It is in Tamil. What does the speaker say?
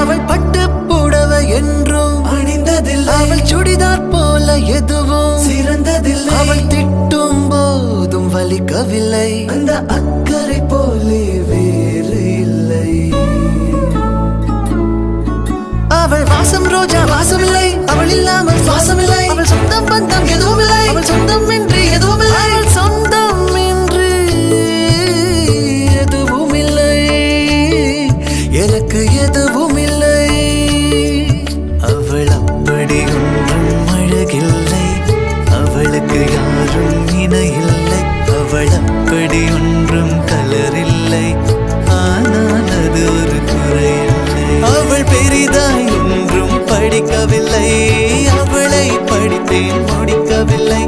அவள் பட்டு புடவை என்றும் அணிந்ததில்லை. அவள் சுடிதார் போல எதுவும் சிறந்ததில்லை. அவள் திட்டும் போதும் வலிக்கவில்லை. அந்த அக்கறை போலே வேறு இல்லை. அவள் வாசம் ரோஜா வாசமில்லை. அவள் இல்லாமல் வாசமில்லை. அவள் சொந்தம் பந்தம் எதுவும் இல்லை. அவள் சொந்தம் இன்றி எதுவும் இல்லை. அவள் சொந்தம் இன்றி எதுவும் இல்லை. எனக்கு எதுவும் இல்லை. அவள் அப்படி ஒன்றும் அழகில்லை. அவளுக்கு யாரும் இணையில்லை. அவள் அப்படி ஒன்றும் கலரில்லை. ஆனால் அது ஒரு குறையில்லை. அவள் பெரிதாய் ஒன்றும் படிக்கவில்லை. அவளை படித்தேன் முடிக்கவில்லை.